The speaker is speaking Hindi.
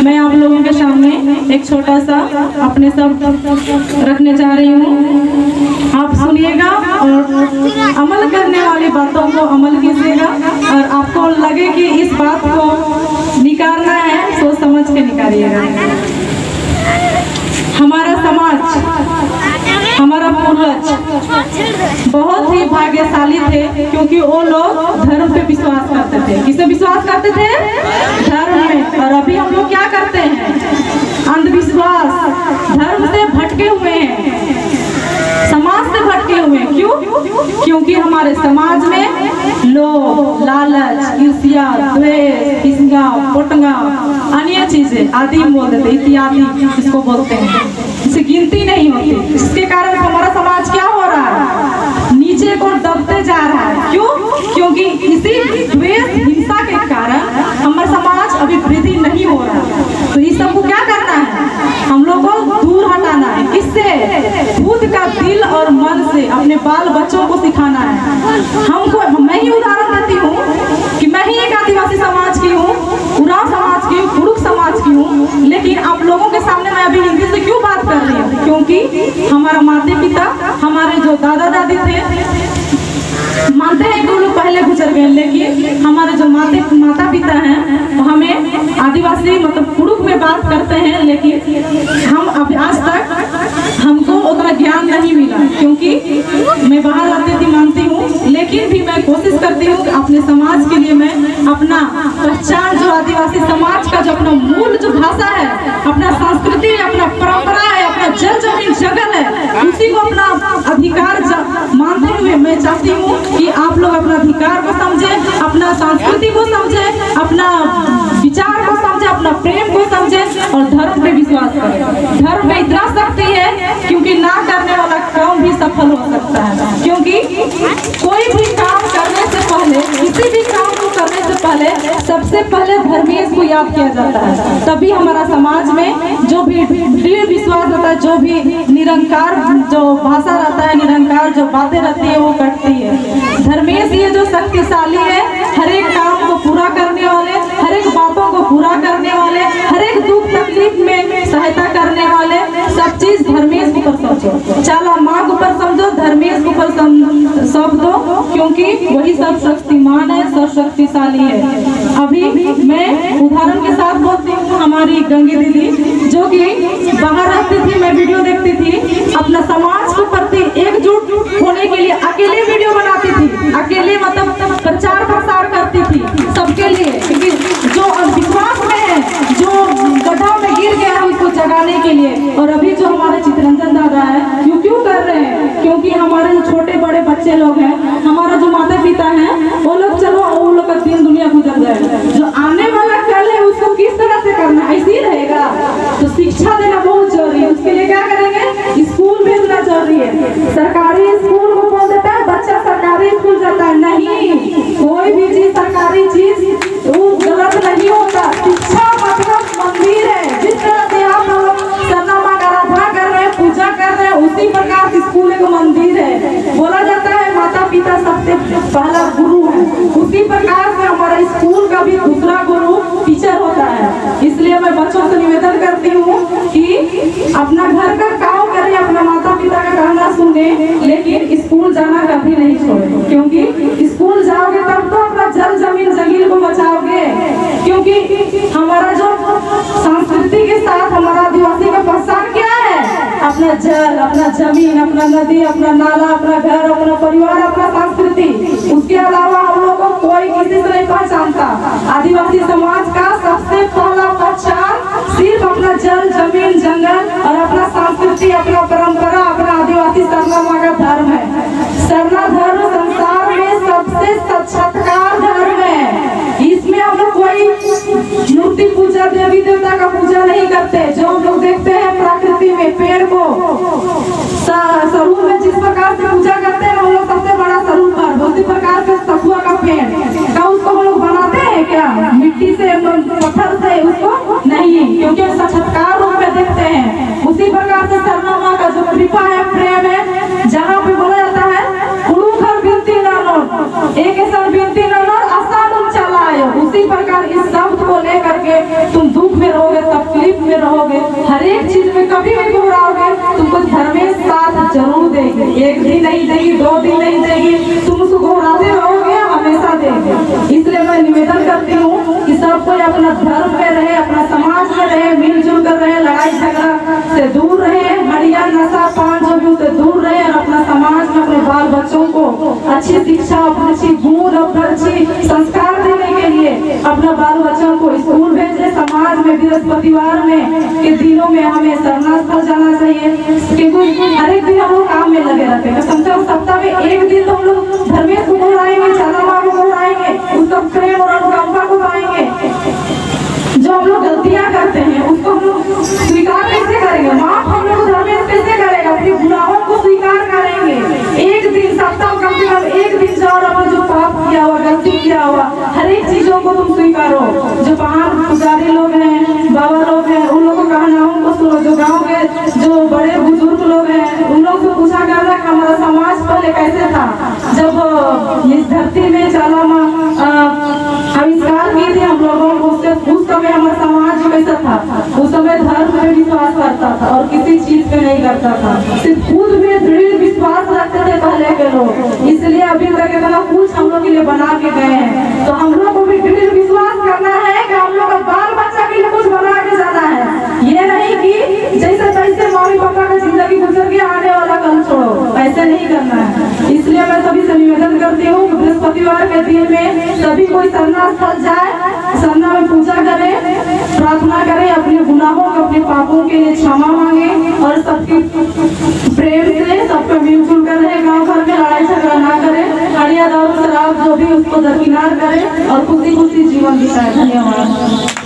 मैं आप लोगों के सामने एक छोटा सा अपने सब रखने जा रही हूँ। आप सुनिएगा और अमल करने वाली बातों को अमल कीजिएगा, और आपको लगे कि इस बात को निकालना है, सोच समझ के निकालिएगा। हमारा समाज, हमारा पूर्वज बहुत ही भाग्यशाली थे, क्योंकि वो लोग धर्म पे विश्वास करते थे। किसे विश्वास करते थे? धर्म में। और अभी हम लोग क्या करते हैं? अंधविश्वास, धर्म से भटके हुए हैं, समाज से भटके हुए हैं। क्यों? क्योंकि हमारे समाज में लोभ, लालच, ईर्ष्या, द्वेष, हिंसा, पोटंगा, अन्य चीजें आदि बोल देते, इत्यादि इसको बोलते हैं, इसकी गिनती नहीं होती। इसके कारण हमारा समाज क्या हो रहा है? नीचे को दबते जा रहा है। क्यों? क्योंकि इसी द्वेष, हिंसा के कारण हमारा समाज अभी वृद्धि नहीं हो रहा। तो इस सबको क्या करना है? हम लोग को दूर हटाना है। किससे? खुद का दिल और मन से अपने बाल बच्चों को सिखाना है। हमको, मैं ही उदाहरण देती हूँ कि मैं ही एक आदिवासी समाज की हूँ, उरांव समाज की हूँ, कुरुक समाज की हूँ, लेकिन आप लोगों के सामने मैं अभी हिंदी से क्यों बात कर रही हूँ? क्योंकि हमारा माता पिता, हमारे जो दादा दादी थे, मानते हैं कि वो लोग पहले गुजर गए, लेकिन हमारे जो माता पिता हैं हमें आदिवासी मतलब कुरुक में बात करते हैं, लेकिन हम अब आज तक हमको उतना ज्ञान नहीं मिला, क्योंकि मैं बाहर रहती थी, मानती हूँ, लेकिन भी मैं कोशिश करती हूँ कि अपने समाज के लिए मैं अपना पहचान, जो आदिवासी समाज का जो अपना मूल जो भाषा है, अपना संस्कृति, अपना परंपरा है, अपना जल जमीन जगत है, उसी को अपना अधिकार मानते हुए मैं चाहती हूँ कि आप लोग अपना अधिकार को समझे, अपना संस्कृति को समझे, अपना विचार को समझे, अपना प्रेम को समझे और धर्म पे विश्वास करें। धर्म में इतना शक्ति है, क्योंकि ना करने वाला काम भी सफल हो सकता है। क्योंकि कोई भी काम करने से पहले, किसी भी काम को करने से पहले सबसे पहले धर्मेश को याद किया जाता है। तभी हमारा समाज में जो भी दृढ़ विश्वास होता है, जो भी निरंकार जो भाषा रहता है, निरंकार जो बातें रहती है, वो करती है। धर्मेश ये जो शक्तिशाली है, हर एक काम को पूरा करने वाले, हर एक बातों को पूरा करने वाले, हर एक दुख तकलीफ में सहायता करने वाले, सब चीज धर्मेश ऊपर समझो। चाला माँ के ऊपर समझो, धर्मेश के ऊपर सौंप दो, क्योंकि वही सब शक्तिमान है, सब शक्तिशाली है। अभी मैं उदाहरण के साथ बोलती हूँ, हमारी गंगी दीदी जो कि बाहर रहती थी, मैं वीडियो देखती थी, अपना समाज के प्रति एकजुट होने के लिए अकेले वीडियो बनाती थी, अकेले मतलब प्रचार प्रसार करती थी सबके लिए, क्योंकि जो विश्वास में है, जो गड्ढा में गिर गया है, उसको जगाने के लिए। और अभी जो हमारे चितरंजन दादा है, क्यों कर रहे हैं? क्योंकि हमारे जो छोटे बड़े बच्चे लोग हैं, हमारा जो माता पिता हैं, वो लोग चलो वो लोग का दिन दुनिया गुजर जाएगा, जो आने वाला कल है उसको किस तरह से करना, ऐसे ही रहेगा। तो शिक्षा देना बहुत जरूरी है। उसके लिए क्या करेंगे? स्कूल भेजना जरूरी है। सरकारी स्कूल को बोल देता है बच्चा सरकारी स्कूल जाता है, नहीं, कोई भी चीज सरकारी चीज वो गलत नहीं होता। शिक्षा मतलब मंदिर है। जिस तरह से आप सरना माँ का आराधना कर रहे हैं, पूजा कर रहे हैं, उसी प्रकार से स्कूल एक मंदिर है। बोला जाता है माता पिता सबसे पहला गुरु है, उसी प्रकार से हमारा स्कूल का भी दूसरा गुरु टीचर होता है। इसलिए मैं बच्चों से निवेदन करती हूँ कि अपना घर का काम करें, अपना माता पिता का कहना सुने, लेकिन स्कूल जाना कभी नहीं छोड़े, क्योंकि स्कूल जाओगे तब तो अपना जल जमीन जगीर को बचाओगे। क्योंकि हमारा जो संस्कृति के साथ हमारा आदिवासी का पहचान क्या है? अपना जल, अपना जमीन, अपना नदी, अपना नाला, अपना घर, अपना परिवार, अपना संस्कृति। उसके अलावा हम लोग को कोई किसी से नहीं पहचानता। आदिवासी समाज का सबसे पहला पहचान सिर्फ अपना जल जमीन जंगल और अपना संस्कृति, अपना परंपरा, अपना आदिवासी सरना माँ का धर्म है। सरना धर्म संसार में सबसे सशक्तिकार धर्म है। इसमें हम लोग कोई मूर्ति पूजा, देवी देवता का पूजा नहीं करते। जो हम लोग देखते हैं प्रकृति में पेड़ को स्वरूप में जिस प्रकार से पूजा करते हैं, हम लोग सबसे बड़ा स्वरूप पर उसी प्रकार से सखुआ का पेड़ का उसको हम लोग बनाते हैं क्या? मिट्टी से, पत्थर से उसको नहीं, क्योंकि साक्षात्कार रूप में देखते हैं। उसी प्रकार से सरना माँ का जो कृपा है, प्रेम है, जहाँ पे बोला जाता है एक सर बिनती नर आसान चलाए, उसी प्रकार इस शब्द को लेकर के तुम दुख में रहोगे तकलीफ में रहोगे, हर एक चीज में कभी भी घबराओगे, तुमको धर्मेश साथ जरूर देगी। एक दिन नहीं देगी, 2 दिन नहीं देगी, तुम उसको घबराते रहोगे, हमेशा देगी। इसलिए मैं निवेदन करती हूँ कि सब कोई अपना धर्म में रहे, अपना समाज में रहे, मिलजुल कर रहे, लड़ाई झगड़ा से दूर रहे, हड़िया नशा पान जो भी उसे दूर रहे, और अपना समाज में अपने बाल बच्चों को अच्छी शिक्षा, अच्छी गुण और अच्छी संस्कार देने के लिए अपना बाल बच्चों को स्कूल भेजे। समाज में बृहस्पतिवार में के दिनों में हमें सरना स्थल जाना चाहिए, क्योंकि हर एक दिन हम लोग काम में लगे रहते हैं। कम से कम सप्ताह में एक दिन तो हम लोग धर्मेश को घुराएंगे, चंद्रमा को घुराएंगे, उसका प्रेम और अनुकंपा को पाएंगे। जो हम लोग गलतियां करते हैं उसको हम लोग स्वीकार कैसे करेंगे, माफ हम लोग धर्मेश कैसे करेगा, अपने गुनाहों को स्वीकार करेंगे। एक दिन सप्ताह कम से कम एक दिन जाओ, अपना जो पाप किया हुआ, गलती किया हुआ, हर एक चीजों को तुम स्वीकारो। जो पहाड़ पुजारी लोग हैं, बाबा लोग हैं, उन लोगों का नाम को सुनो। जो गाँव के जो बड़े बुजुर्ग लोग हैं, उन लोग से पूछा करना कि हमारा समाज पहले कैसे था। जब इस धरती में चालामा आविष्कार की थी हम लोगों को, उस समय हमारा समाज कैसा था। उस समय धर्म में विश्वास करता था और किसी चीज पे नहीं करता था, सिर्फ खुद में दृढ़ विश्वास रखते थे पहले के लोग। इसलिए अभी तक इतना कुछ हम लोग के लिए बना के गए हैं। तो हम लोग को भी दृढ़ विश्वास करना है कि हम लोग का बाल बच्चा के लिए कुछ बना के जाना है। ये नहीं कि जैसे तैसे मम्मी पापा का जिंदगी गुजर के आने वाला कल छोड़ो, ऐसे नहीं करना है। इसलिए मैं सभी से निवेदन करती हूँ बृहस्पतिवार के दिन में सभी कोई सरना स्थल जाए, सरना में पूजा करे, प्रार्थना करे, अपने गुनाहों को, अपने पापों के लिए क्षमा मांगे और सबके प्रेम से सबको मिलजुल कर रहे, गाँव घर में लड़ाई झगड़ा ना करे, हड़िया दारू शराब जो भी उसको दरकिनार करे और खुशी खुशी जीवन बिताए। धन्यवाद।